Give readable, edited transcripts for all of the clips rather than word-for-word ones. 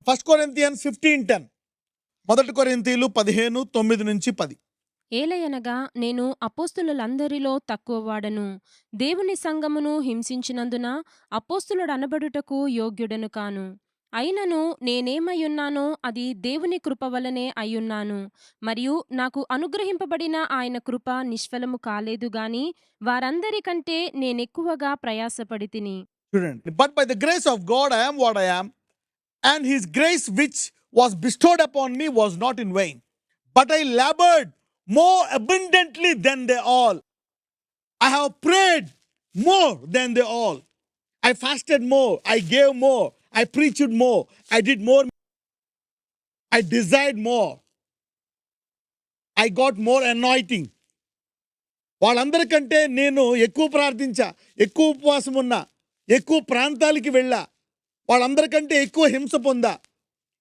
1 Corinthians 15:10. మొదటి కొరింథీయులు 15:9-10. ఏలయనగా నేను అపోస్తులందరిలో తక్కువవాడను, దేవుని సంఘమును హింసించినందున అపోస్తులుడనబడుటకు యోగ్యుడను కాను. అయినను నేనేమయ్యున్నానో అది దేవుని కృప వలనే అయ్యున్నాను. మరియు నాకు అనుగ్రహింపబడిన ఆయన కృప నిష్ఫలము కాలేదు గాని వారందరికంటే నేనెక్కువగా ప్రయాసపడితిని. చూడండి. But by the grace of God I am what I am, and his grace which was bestowed upon me was not in vain. But I labored more abundantly than they all. I have prayed more than they all. I fasted more. I gave more. I preached more. I did more. I desired more. I got more anointing. వాళ్ళందరికంటే నేను ఎక్కువ ప్రార్థించా, ఎక్కువ ఉపవాసం ఉన్నా, ఎక్కువ ప్రాంతాలకి వెళ్ళా, వాళ్ళందరికంటే ఎక్కువ హింస పొందా,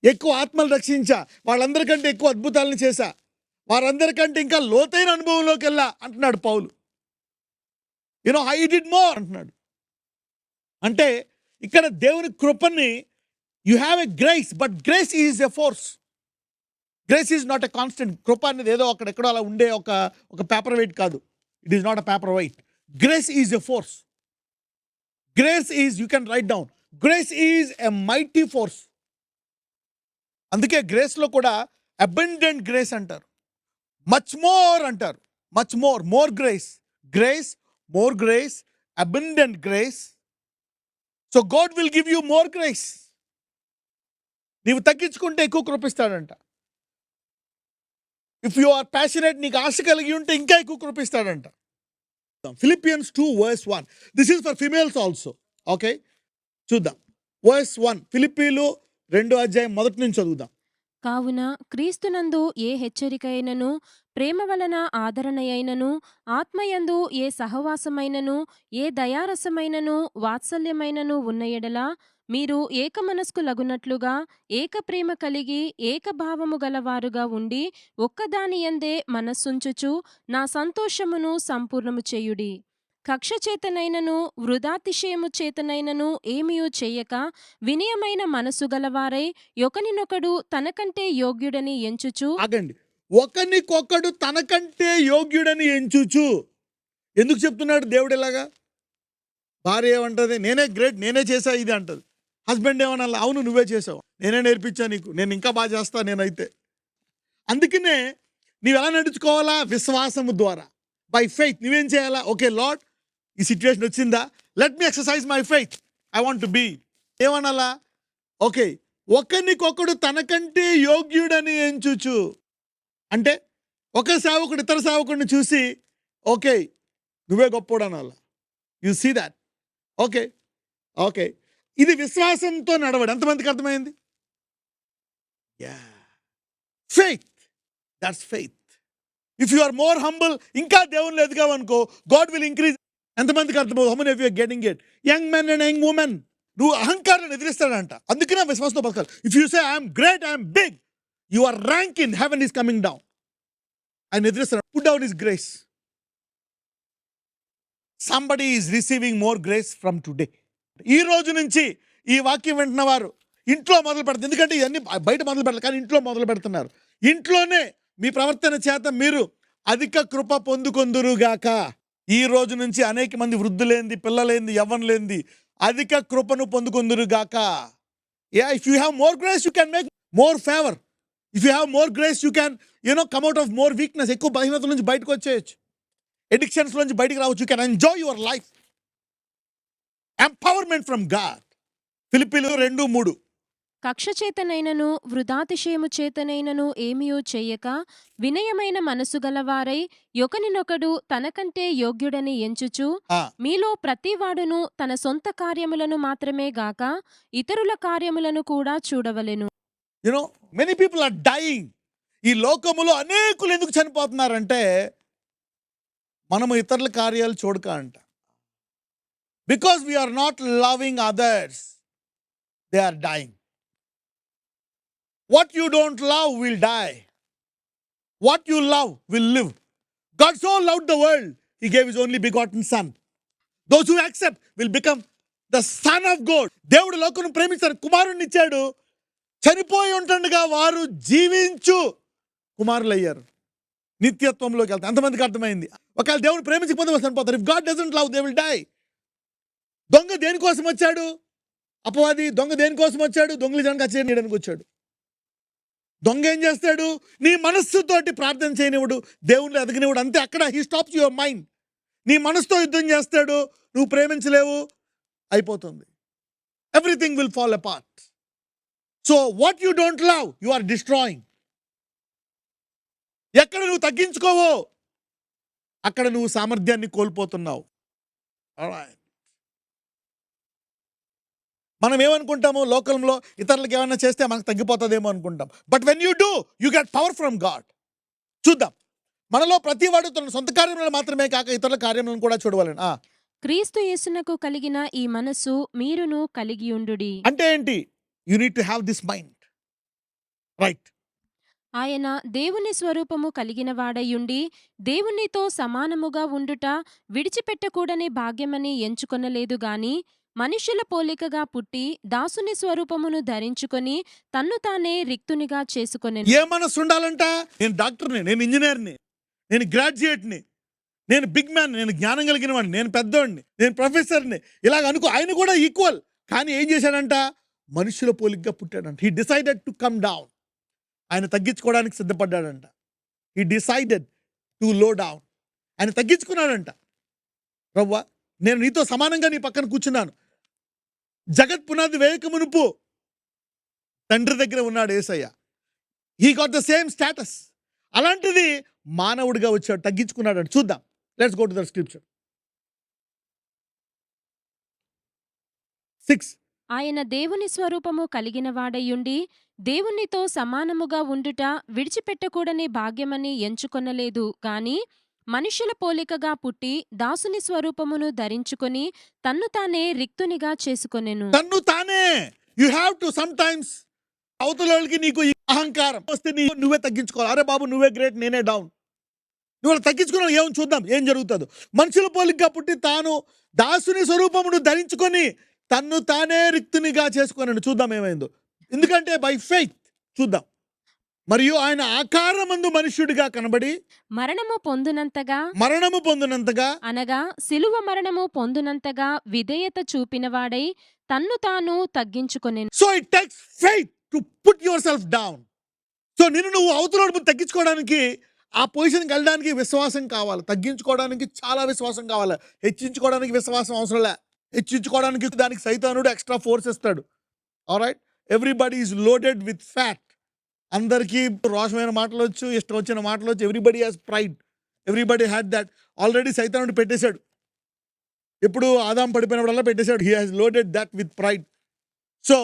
ఎక్కువ ఆత్మలు రక్షించా, వాళ్ళందరికంటే ఎక్కువ అద్భుతాలను చేశా, వారందరికంటే ఇంకా లోతైన అనుభవంలోకి వెళ్ళా అంటున్నాడు పౌలు. ఐ డిడ్ మోర్ అంటున్నాడు. అంటే ఇక్కడ దేవుని కృపని, you have a grace, but grace is a force. Grace is not a constant. కృప అనేది ఏదో అక్కడెక్కడో అలా ఉండే ఒక పేపర్ వెయిట్ కాదు. It is not a paper weight. Grace is a force. Grace is, you can write down, grace is a mighty force. అందుకే గ్రేస్లో కూడా అబండెంట్ గ్రేస్ అంటారు, మచ్ మోర్ అంటారు, much more, more grace, grace, more grace, abundant grace. So God will give you more grace. నీవు తగ్గించుకుంటే ఎక్కువ కృపిస్తాడంట. If you are passionate, నీకు ఆశ కలిగి ఉంటే ఇంకా ఎక్కువ కృపిస్తాడంట. Philippians 2:1. This is for females also. Okay, చూద్దాం. వర్స్ 1, ఫిలిప్పీలు 2:1 చదువుదాం. కావున క్రీస్తునందు ఏ హెచ్చరిక అయినను, ప్రేమ వలన ఆదరణయైనను, ఆత్మయందు ఏ సహవాసమైనను, ఏ దయారసమైనను, వాత్సల్యమైనను ఉన్న ఎడల మీరు ఏకమనస్కులగునట్లుగా ఏకప్రేమ కలిగి ఏకభావము గలవారుగా ఉండి ఒక్కదానియందే మనస్సుంచుచు నా సంతోషమును సంపూర్ణము చేయుడి. కక్ష చేతనైనను వృధాతిశయము చేతనైనను ఏమియూ చెయ్యక వినయమైన మనసు గలవారై ఒకనినొకడు తనకంటే యోగ్యుడని ఎంచుచు. ఆగండి. ఒకనికొకడు తనకంటే యోగ్యుడని ఎంచుచు. ఎందుకు చెప్తున్నాడు దేవుడు ఇలాగా? భార్య ఏమంటది? నేనే గ్రేట్, నేనే చేసా ఇది అంటది. హస్బెండ్ ఏమన్నా? అవును, నువ్వే చేసావు, నేనే నేర్పించా నీకు, నేను ఇంకా బాగా చేస్తా నేనైతే. అందుకనే నీవు ఎలా నడుచుకోవాలా? విశ్వాసము ద్వారా, బై ఫెయిత్. నువ్వేం చేయాలా? ఓకే లార్డ్, ఈ సిచ్యువేషన్ వచ్చిందా, let me exercise my faith, I want to be. ఏమనాలా? ఓకే, ఒకరికొకడు తనకంటే యోగ్యుడని ఎంచుచు. అంటే ఒక సేవకుడు ఇతర సేవకుడిని చూసి ఓకే నువ్వే గొప్పోడు అనాలా. You see that? Okay, okay, ఇది విశ్వాసంతో నడవడం. ఎంతమందికి అర్థమైంది? Faith, that's faith. If you are more humble, ఇంకా దేవునిలో ఎదిగావనుకో, గాడ్ విల్ ఇంక్రీజ్. ఎంతమందికి అర్థమవుతుంది? How many of you are getting it? Young men and young women. నువ్వు అహంకారాన్ని ఎదిరిస్తాడంట. అందుకనే విశ్వాసంతో బతకాలి. If you say I'm great, I'm big, your rank in heaven is coming down. ఆయన ఎదిరిస్తాడు. Put down his grace. Somebody is receiving more grace from today. ఈ రోజు నుంచి ఈ వాక్యం వింటున్న వారు ఇంట్లో మొదలు పెడతారు. ఎందుకంటే ఇవన్నీ బయట మొదలు పెడతారు, కానీ ఇంట్లో మొదలు పెడుతున్నారు. ఇంట్లోనే మీ ప్రవర్తన చేత మీరు అధిక కృప పొందుకొందురుగాక. ఈ రోజు నుంచి అనేక మంది వృద్ధులేంది, పిల్లలేంది, యవ్వనులేంది అధిక కృపను పొందుకొందురుగాక. If you have more grace you can make more favour. If you have more grace you can come out of more weakness. ఎక్కువ బలహీనతల నుంచి బయటకు వచ్చేయచ్చు, ఎడిక్షన్స్ నుంచి బయటకు రావచ్చు. You can enjoy your life. Empowerment from God. ఫిలిప్పీలు 2:3. కక్ష చేతనైనను వృధాతిశయము చేతనైనను ఏమియూ చెయ్యక వినయమైన మనసు గలవారై ఒకనినొకడు తనకంటే యోగ్యుడని ఎంచుచు మీలో ప్రతివాడును తన సొంత కార్యములను మాత్రమే గాక ఇతరుల కార్యములను కూడా చూడవలెను. Many people are dying. ఈ లోకములో అనేకులు ఎందుకు చనిపోతున్నారంటే మనము ఇతరుల కార్యాలు చూడక అంట. Because we are not loving others, they are dying. What you don't love will die. What you love will live. God so loved the world, He gave His only begotten Son. Those who accept will become the Son of God. దేవుడు లోకమును ప్రేమించాడు, కుమారుణ్ణి ఇచ్చాడు. చనిపోయి ఉంటుండగా వారు జీవించు కుమారులు అయ్యారు, నిత్యత్వంలోకి వెళ్తారు. అంతమందికి అర్థమైంది. ఒకవేళ దేవుని ప్రేమించకపోతే చనిపోతారు. If God doesn't love they will die. దొంగ దేనికోసం వచ్చాడు? అపవాది దొంగ దేనికోసం వచ్చాడు? దొంగలు జనక చేయడానికి వచ్చాడు. దొంగ ఏం చేస్తాడు? నీ మనస్సుతోటి ప్రార్థన చేయనివాడు, దేవుణ్ణి ఎదగనివాడు. అంతే, అక్కడ హీ స్టాప్స్ యువర్ మైండ్. నీ మనసుతో యుద్ధం చేస్తాడు, నువ్వు ప్రేమించలేవు, అయిపోతుంది. Everything will fall apart. So what you don't love you are destroying. ఎక్కడ నువ్వు తగ్గించుకోవో అక్కడ నువ్వు సామర్థ్యాన్ని కోల్పోతున్నావు. Alright. మనం ఏమనుకుంటాము, లోకంలో ఇతరులకు ఏమైనా చేస్తే మనకు తగ్గిపోతుందేమో అనుకుంటాం. But when you do you get power from God. చూద్దాం, మనలో ప్రతి వాడు తన సొంత కార్యములను మాత్రమే కాక ఇతరుల కార్యములను కూడా చూడవాలని. క్రీస్తు యేసునకు కలిగిన ఈ మనస్సు మీరును కలిగియుండుడి. అంటే ఏంటి? You need to have this mind, right? ఆయన దేవుని స్వరూపము కలిగిన వాడయుండి దేవునితో సమానముగా ఉండుట విడిచిపెట్టకూడని భాగ్యమని ఎంచుకొనలేదు గాని మనుష్యుల పోలికగా పుట్టి దాసుని స్వరూపమును ధరించుకొని తన్ను తానే రిక్తునిగా చేసుకొనెను. ఏ మనస్సు ఉండాలంట? నేను డాక్టర్ని, నేను ఇంజనీర్ని, నేను గ్రాడ్యుయేట్ని, నేను బిగ్ మ్యాన్, నేను జ్ఞానం కలిగిన వాడిని, నేను పెద్దవాడిని, నేను ప్రొఫెసర్ని, ఇలాగ అనుకో. ఆయన కూడా ఈక్వల్. కానీ ఏం చేశాడంట? మనుషుల పోలికగా పుట్టాడంట. He decided to come down. ఆయన తగ్గించుకోవడానికి సిద్ధపడ్డాడంట. He decided to low down. ఆయన తగ్గించుకున్నాడంట. రవ్వ, నేను నీతో సమానంగా నీ పక్కన కూర్చున్నాను. జగత్ పునాది వేయక మునుపు తండ్రి దగ్గర ఉన్నాడు Yesayya. He got the same status. అలాంటిది మానవుడిగా వచ్చాడు, తగ్గించుకున్నాడు. చూద్దాం, let's go to the scripture. 6. ఆయన దేవుని స్వరూపము కలిగిన వాడయుండి దేవునితో సమానముగా ఉండుట విడిచిపెట్టకూడని భాగ్యమని ఎంచుకొనలేదు గాని మనుష్యుల పోలికగా పుట్టి దాసుని స్వరూపమును ధరించుకొని తన్ను తానే రిక్తునిగా చేసుకొనెను. తన్ను తానే. You have to some times అవతలకి నీకు ఈ అహంకారం వస్తే నువ్వే తగ్గించుకోవాలి. అరే బాబు నువ్వే గ్రేట్, నేనే డౌన్. నువ్వు తగ్గించుకున్నావు, ఏం చూద్దాం ఏం జరుగుతుందో. మనుషుల పోలికగా పుట్టి తాను దాసుని స్వరూపమును ధరించుకొని తన్ను తానే రిక్తునిగా చేసుకున్నాడు. చూద్దాం ఏమైందో. ఎందుకంటే బై ఫెయిత్. చూద్దాం. మరియు ఆయన ఆకారమందు మనుష్యుడిగా కనబడి మరణము పొందునంతగా అనగా సిలువ మరణము పొందునంతగా విధేయత చూపినవాడై తన్ను తాను తగ్గించుకొనెను. So it takes faith to put yourself down. So నువ్వు అవతల తగ్గించుకోవడానికి, ఆ పొజిషన్కి వెళ్ళడానికి విశ్వాసం కావాలి. తగ్గించుకోవడానికి చాలా విశ్వాసం కావాలి. హెచ్చించుకోవడానికి విశ్వాసం అవసరం లే. హెచ్చించుకోవడానికి దానికి సైతానుడు ఎక్స్ట్రా ఫోర్స్ ఇస్తాడు. Alright, everybody is loaded with fat. అందరికీ రోషమైన మాటలు వచ్చు, ఇష్టం వచ్చిన మాటలు వచ్చు. Everybody has pride, everybody had that. Already సైతానుడు పెట్టేశాడు. ఇప్పుడు ఆదాం పడిపోయినప్పుడల్లా పెట్టేశాడు. He has loaded that with pride. సో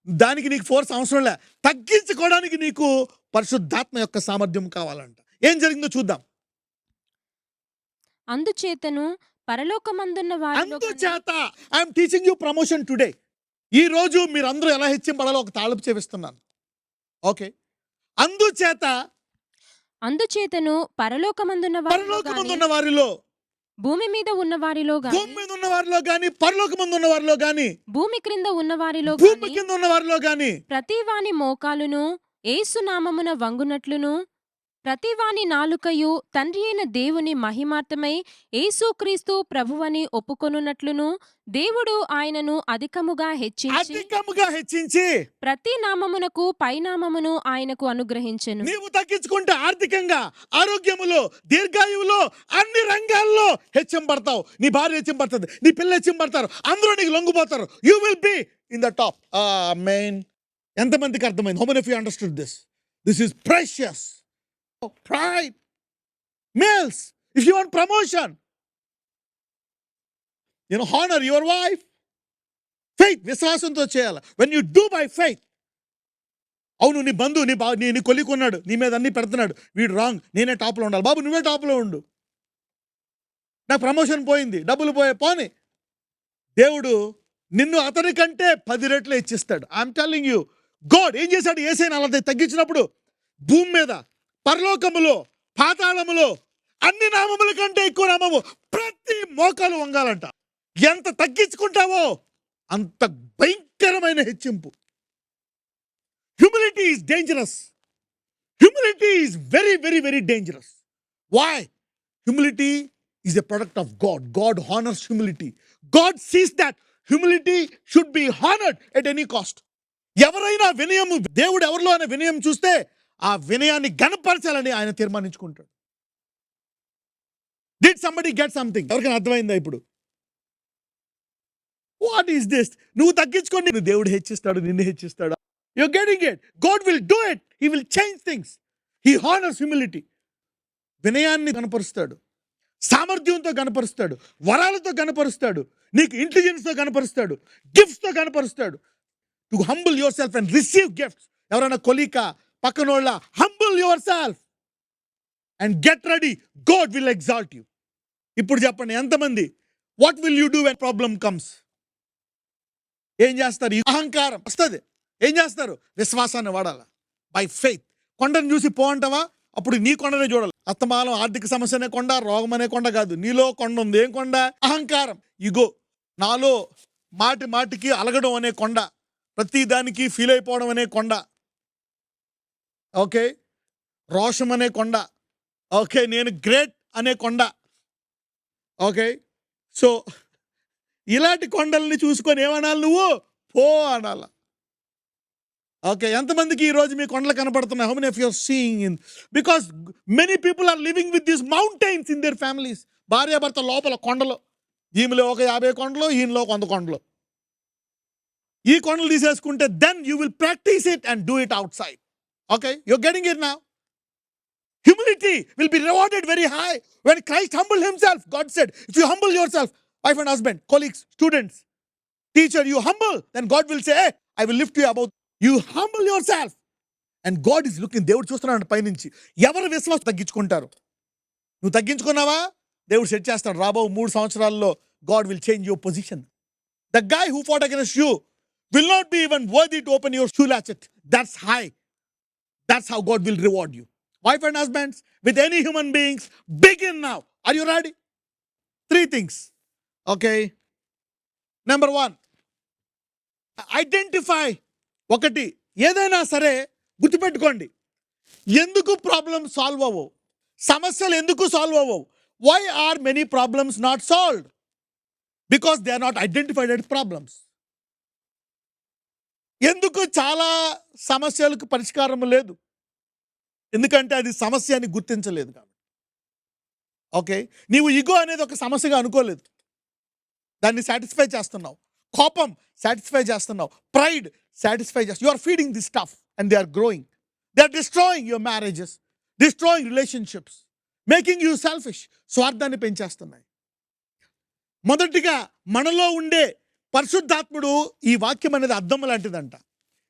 దానికి నీకు ఫోర్స్ అవసరం లే. తగ్గించుకోవడానికి నీకు పరిశుద్ధాత్మ యొక్క సామర్థ్యం కావాలంట. ఏం జరిగిందో చూద్దాం. అందుచేతను పరలోకమందున్న వారిలో అందుచేత I'm teaching you promotion today. ఈ రోజు మీరందరూ ఎలా హెచ్చింపడాలో ఒక తాళపు చేపిస్తున్నాను. ఓకే, అందుచేతను పరలోకమందున్న వారిలో, భూమి మీద ఉన్న వారిలో గాని, భూమి మీద ఉన్న వారిలో గాని, పరలోకమందున్న వారిలో గాని, భూమి క్రింద ఉన్న వారిలో భూమి గాని, కింద ఉన్న వారిలో గాని ప్రతివాని మోకాలును యేసు నామమున వంగునట్లును ప్రతివాని నాలుకయు తండ్రి అయిన దేవుని మహిమార్థమై యేసుక్రీస్తు ప్రభువని ఒప్పుకొనున్నట్లును దేవుడు ఆయనను అధికముగా హెచ్చించి ప్రతి నామమునకు పైనామమును ఆయనకు అనుగ్రహించెను. నీవు తగ్గించుకుంటే ఆర్థికంగా, ఆరోగ్యములో, దీర్ఘాయువులో, అన్ని రంగాల్లో హెచ్చింపడతావు. నీ భార్య హెచ్చింపడుతుంది, నీ పిల్ల హెచ్చింపడతారు, అందరూ నీకు లొంగిపోతారు. You will be in the top. Amen. ఎంతమందికి అర్థమైంది? How many of you understood this? This is precious. Pride. Males, if you want promotion, honor your wife. Faith, విశ్వాసంతో చేయాలి. When you do by faith. అవును, నీ బంధువు, నీ కొలికున్నాడు, నీ మీద అన్ని పెడుతున్నాడు, వీడు రాంగ్, నేనే టాప్లో ఉండాలి. బాబు నువ్వే టాప్లో ఉండు. నాకు ప్రమోషన్ పోయింది, డబ్బులు పోనీ. దేవుడు నిన్ను అతని కంటే 10 రెట్లు హెచ్చిస్తాడు. I'm telling you. గాడ్ ఏం చేశాడు? యేసయ్యను అలా తగ్గించినప్పుడు భూమి మీద, పరలోకములో, పాతాళములో అన్ని నామముల కంటే ఎక్కువ నామము, ప్రతి మోకాలు వంగాలంట. ఎంత తగ్గించుకుంటావో అంత భయంకరమైన హెచ్చింపు. Humility is dangerous. Humility is very, very, very dangerous. Why? Humility is a product of God. God honors humility. God sees that humility should be honored at any cost. ఎవరైనా వినయము, దేవుడు ఎవరిలో అయినా వినయం చూస్తే ఆ వినయాన్ని గణపరచాలని ఆయన తీర్మానించుకుంటాడు. Did somebody get something? ఎవరికైనా అర్థమైందా ఇప్పుడు? What is this? నువ్వు తగ్గించుకొని నిన్ను దేవుడు హెచ్చిస్తాడు, నిన్ను హెచ్చిస్తాడు. You're getting it. God will do it. He will change things. He honors humility. వినయాన్ని కనపరుస్తాడు, సామర్థ్యంతో కనపరుస్తాడు, వరాలతో కనపరుస్తాడు, నీకు ఇంటెలిజెన్స్తో కనపరుస్తాడు, గిఫ్ట్స్తో కనపరుస్తాడు. To humble yourself and receive gifts. ఎవరైనా కొలీక పక్కనోళ్ళ humble yourself and get ready, God will exalt you. ఇప్పుడు చెప్పండి, ఎంతమంది what will you do when problem comes? ఏం చేస్తారు? ఈ అహంకారం వస్తుంది, ఏం చేస్తారు? విశ్వాసాన్ని వాడాల. By faith. కొండను చూసి పో అంటావా? అప్పుడు నీ కొండనే చూడాలి. అస్తమానం ఆర్థిక సమస్య అనే కొండ, రోగం అనే కొండ కాదు, నీలో కొండ ఉంది. ఏం కొండ? అహంకారం, ఇగో. నాలో మాటి మాటికి అలగడం అనే కొండ, ప్రతి దానికి ఫీల్ అయిపోవడం అనే కొండ, ఓకే. రోషం అనే కొండ, ఓకే. నేను గ్రేట్ అనే కొండ, ఓకే. సో ఇలాంటి కొండల్ని చూసుకొని ఏమనాలి? నువ్వు పో అనాల. ఓకే. ఎంతమందికి ఈరోజు మీ కొండలు కనపడుతున్నాయి? How many of you are seeing in? Because many people are living with these mountains in their families. భార్యాభర్త లోపల కొండలు, ఈమెలో ఒక 50 కొండలు, ఈయనలో 100 కొండలు. ఈ కొండలు తీసేసుకుంటే then you will practise it and do it outside. Okay, you're getting it now. Humility will be rewarded very high. When Christ humbled himself, God said, if you humble yourself, wife and husband, colleagues, students, teacher, you humble, then God will say, hey, I will lift you above. You humble yourself. And God is looking. దేవుడు చూస్తున్నాడు పైనుంచి. ఎవరు విశ్వాసం తగ్గించుకుంటారు? నువ్వు తగ్గించుకున్నావా? దేవుడు set చేస్తాడు. రాబో 3 సంవత్సరాల్లో God will change your position. The guy who fought against you will not be even worthy to open your shoe latchet. That's high. That's how God will reward you. Wife and husbands, with any human beings, begin now. Are you ready? 3 things. Okay. Number 1, identify. ఒకటి, ఏదైనా సరే గుర్తుపెట్టుకోండి, ఎందుకు problem solve అవ్వవు? సమస్యలు ఎందుకు solve అవ్వవు? Why are many problems not solved? Because they are not identified as problems. ఎందుకు చాలా సమస్యలకు పరిష్కారం లేదు? ఎందుకంటే అది సమస్య అని గుర్తించలేదు కాబట్టి. ఓకే, నీవు ఇగో అనేది ఒక సమస్యగా అనుకోలేదు, దాన్ని సాటిస్ఫై చేస్తున్నావు. కోపం సాటిస్ఫై చేస్తున్నావు, ప్రైడ్ సాటిస్ఫై చేస్తున్నావు. You are feeding this stuff and they are growing. They are destroying your marriages, destroying relationships, making you selfish. స్వార్థాన్ని పెంచేస్తున్నాయి. మొదటిగా మనలో ఉండే పరిశుద్ధాత్ముడు, ఈ వాక్యం అనేది అద్దం లాంటిదంట.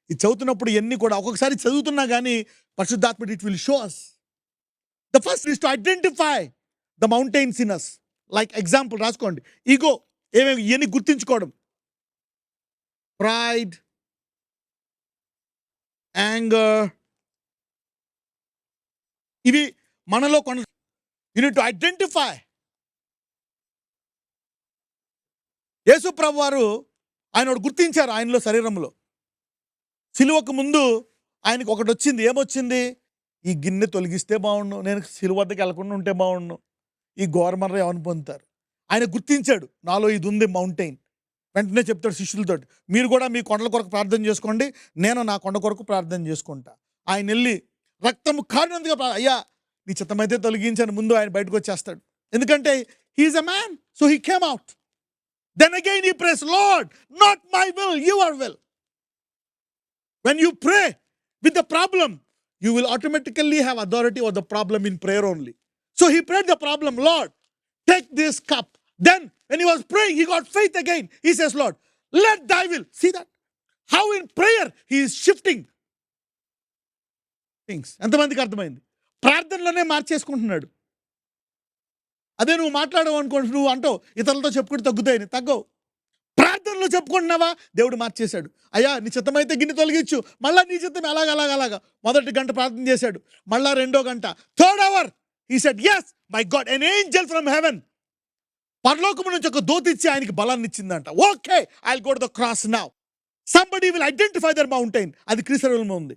ఇది చదువుతున్నప్పుడు ఎన్ని కూడా ఒక్కొక్కసారి చదువుతున్నా కానీ పరిశుద్ధాత్ముడు it will show us. The first is to identify the mountains in us. Like example రాసుకోండి. ఈగో ఏమేమి ఇవన్నీ గుర్తించుకోవడం. ప్రైడ్, యాంగర్, ఇవి మనలో కొన్ని. You need to identify. Yesu ప్రభు వారు ఆయన ఒకటి గుర్తించారు ఆయనలో, శరీరంలో. సిలువకు ముందు ఆయనకు ఒకటి వచ్చింది. ఏమొచ్చింది? ఈ గిన్నె తొలగిస్తే బాగుండు, నేను సిలువ వద్దకు వెళ్ళకుండా ఉంటే బాగుండు, ఈ ఘోరమర్ర ఏమని పొందుతారు. ఆయన గుర్తించాడు, నాలో ఇది ఉంది మౌంటైన్. వెంటనే చెప్తాడు శిష్యులతో, మీరు కూడా మీ కొండల కొరకు ప్రార్థన చేసుకోండి, నేను నా కొండ కొరకు ప్రార్థన చేసుకుంటా. ఆయన వెళ్ళి రక్తము కారినందుగా, అయ్యా నీ చిత్తమైతే తొలగించాను, ముందు ఆయన బయటకు వచ్చేస్తాడు. ఎందుకంటే he's a man, so he came out. Then again he prays, Lord, not my will, your will. When you pray with the problem, you will automatically have authority over the problem in prayer only. So he prayed the problem, Lord, take this cup. Then when he was praying, he got faith again. He says, Lord, let thy will. See that? How in prayer he is shifting things. ఎంతమందికి అర్థమైంది? ప్రార్థనలోనే మార్చేసుకుంటున్నాడు. అదే నువ్వు మాట్లాడవు అనుకోండి, నువ్వు అంటావు ఇతరులతో చెప్పుకుంటూ తగ్గుతాయని. తగ్గవు. ప్రార్థనలో చెప్పుకుంటున్నావా? దేవుడు మార్చేశాడు. అయ్యా నీ చిత్తమైతే గిన్నె తొలగించు, మళ్ళీ నీ చిత్తం అలాగా. మొదటి గంట ప్రార్థన చేశాడు, మళ్ళా 2వ గంట, 3rd hour he said, yes my God, an angel from heaven, పరలోకము నుంచి ఒక దూత ఇచ్చి ఆయనకి బలాన్ని ఇచ్చిందంట. Okay, I'll go to the cross now. Somebody will identify their mountain. అది క్రీస్తులో ఉంది.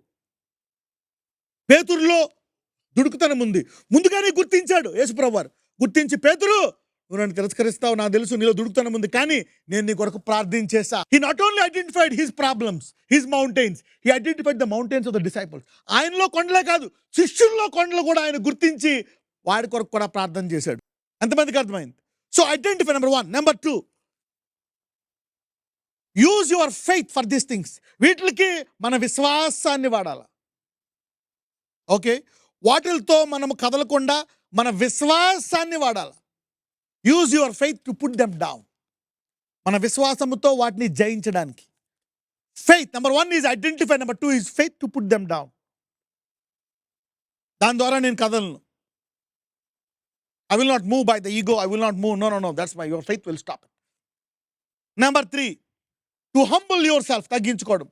పేతురులో దుడుకుతనం ఉంది. ముందుగానే గుర్తించాడు యేసుప్రభు వారు. గుర్తించి, పేతురు, నువ్వు నన్ను తిరస్కరిస్తావు, నాకు తెలుసు, నీలో దుడుకుతనం ఉంది, కానీ నేను నీ కొరకు ప్రార్థన చేశా. He not only identified his problems, his mountains, he identified the mountains of the disciples. ఆయనలో కొండలే కాదు, శిష్యుల్లో కొండలు కూడా ఆయన గుర్తించి వాడి కొరకు కూడా ప్రార్థన చేశాడు. ఎంతమందికి అర్థమైంది? So identify, number 1. Number 2, use your faith for these things. వీటికి మన విశ్వాసాన్ని వాడాలి. ఓకే, వాటిలతో మనము కదలకుండా మన విశ్వాసాన్ని వాడాలి. Use your faith to put them down. మన విశ్వాసముతో వాటిని జయించడానికి. Faith number 1 is identify, number 2 is faith to put them down. దాని ద్వారా నేను కదలను. I will not move by the ego. I will not move. No. That's why your faith will stop it. Number 3, to humble yourself. తగ్గించుకోవడం.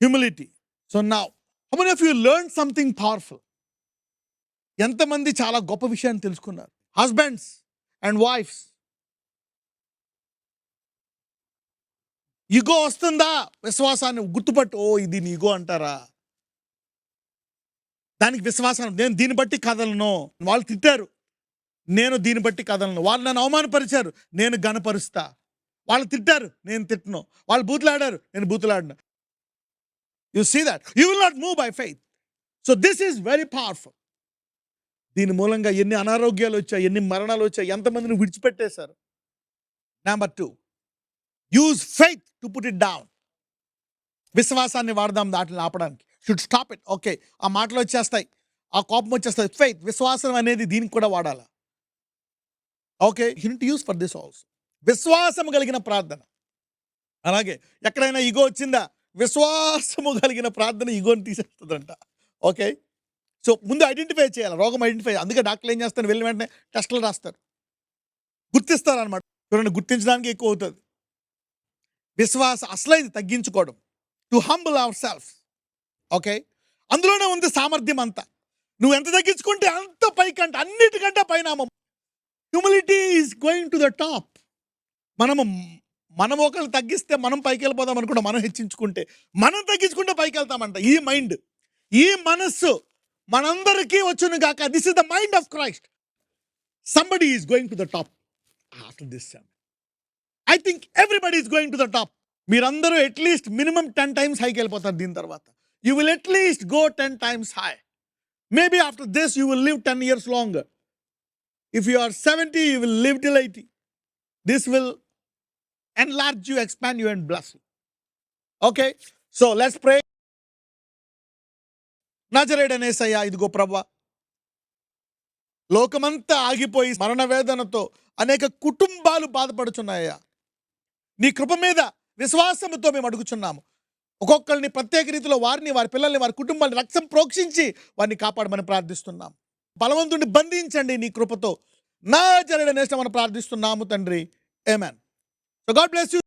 Humility. So now, how many of you learned something powerful? ఎంతమంది చాలా గొప్ప విషయాన్ని తెలుసుకున్నారు? Husbands and wives, ego వస్తుందా? విశ్వాసాన్ని గుర్తుపట్టు. ఓ, ఇది నీ ఈగో అంటారా? దానికి విశ్వాసం. నేను దీన్ని బట్టి కదలను. వాళ్ళు తిట్టారు, నేను దీన్ని బట్టి కదలను. వాళ్ళు నన్ను అవమానపరిచారు, నేను ఘనపరుస్తా. వాళ్ళు తిట్టారు, నేను తిట్టను. వాళ్ళు బూతులాడారు, నేను బూతులాడను. You see that you will not move by faith. So this is very powerful. దీని మూలంగా ఎన్ని అనారోగ్యాలు వచ్చాయి, ఎన్ని మరణాలు వచ్చాయి, ఎంతమందిని విడిచిపెట్టేశారు. Number 2, use faith to put it down. విశ్వాసాన్ని వాడదాం దాటిని ఆపడానికి. Should stop it. ఓకే, ఆ మాటలు వచ్చేస్తాయి, ఆ కోపం వచ్చేస్తాయి. ఫెయిత్, విశ్వాసం అనేది దీనికి కూడా వాడాలి. Okay, you need to use for this also. విశ్వాసము కలిగిన ప్రార్థన. అలాగే ఎక్కడైనా ఈగో వచ్చిందా, విశ్వాసము కలిగిన ప్రార్థన ఈగోని తీసేస్తుందంట. ఓకే, సో ముందు ఐడెంటిఫై చేయాలి, రోగం ఐడెంటిఫై. అందుకే డాక్టర్లు ఏం చేస్తారు, వెళ్ళిన వెంటనే టెస్టులు రాస్తారు, గుర్తిస్తారు అనమాట. చూడండి, గుర్తించడానికి ఎక్కువ అవుతుంది. విశ్వాసం అసలైంది తగ్గించుకోవడం. To humble our self. Okay, అందులోనే ఉంది సామర్థ్యం అంతా. నువ్వు ఎంత తగ్గించుకుంటే అంత పైకంటే, అన్నిటికంటే పైనామం. Humility is going to the top. మనం ఒకళ్ళు తగ్గిస్తే మనం పైకి వెళ్ళిపోదాం అనుకుంటా. మనం హెచ్చించుకుంటే, మనం తగ్గించుకుంటే పైకి వెళ్తామంట. ఈ మైండ్, ఈ మనస్సు మనందరికీ వచ్చును గాక. This is the mind of Christ. Somebody is going to the top after this sermon. I think everybody is going to the top. మీరందరూ అట్లీస్ట్ మినిమం 10 times హైకి వెళ్ళిపోతారు. దీని తర్వాత you will at least go 10 times high. Maybe after this you will live 10 years longer. If you are 70, you will live till 80. This will enlarge you, expand you, and bless you. Okay, so let's pray. నజరేయుడైన యేసయ్యా, ఇదిగో ప్రభువా, లోకమంతా ఆగిపోయి మరణ వేదనతో అనేక కుటుంబాలు బాధపడుచున్నాయ్యా. నీ కృప మీద విశ్వాసముతో మేము అడుగుచున్నాము. ఒక్కొక్కరిని ప్రత్యేక రీతిలో వారిని, వారి పిల్లల్ని, వారి కుటుంబాన్ని రక్తం ప్రోక్షించి వారిని కాపాడమని ప్రార్థిస్తున్నాం. బలవంతుడిని బంధించండి నీ కృపతో. నజరేయుడైన యేసయ్యా మనం ప్రార్థిస్తున్నాము తండ్రి. Amen. So God bless you.